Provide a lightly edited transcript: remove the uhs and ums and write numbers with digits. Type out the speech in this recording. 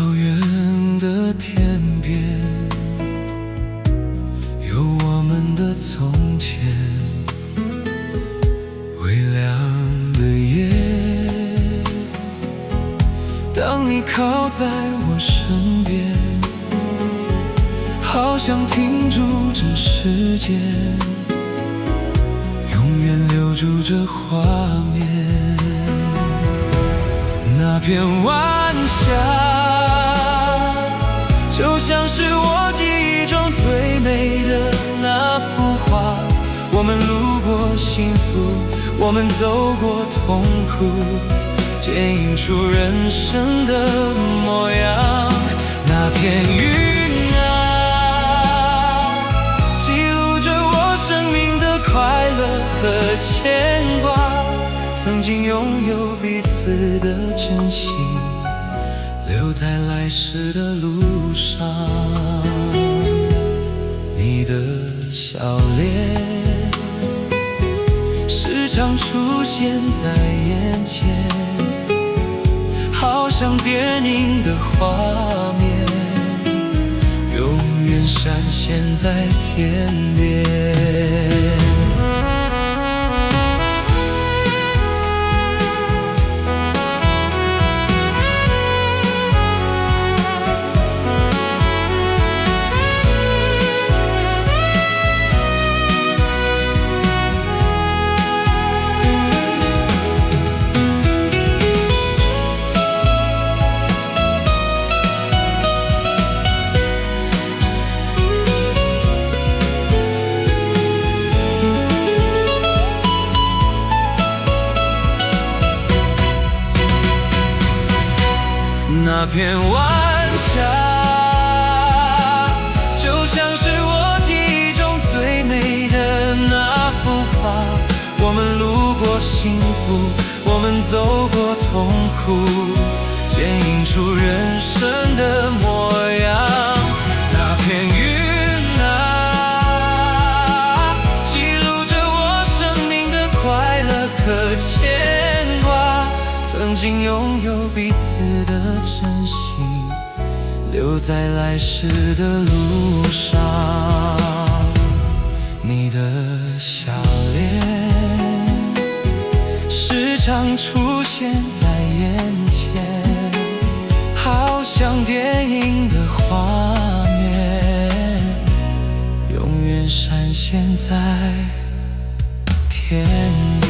遥远的天边，有我们的从前。微亮的夜，当你靠在我身边，好想停住这时间，永远留住这画面。那片晚霞，就像是我记忆中最美的那幅画。我们路过幸福，我们走过痛苦，剪映出人生的模样。那片云啊，记录着我生命的快乐和牵挂。曾经拥有彼此的真心，留在来时的路上。你的笑脸时常出现在眼前，好像电影的画面，永远闪现在天边。那片晚霞，就像是我记忆中最美的那幅画。我们路过幸福，我们走过痛苦，剪映出人生的模样。那片云啊，记录着我生命的快乐和牵挂。曾经拥有彼此的真心，留在来时的路上。你的笑脸时常出现在眼前，好像电影的画面，永远闪现在天边。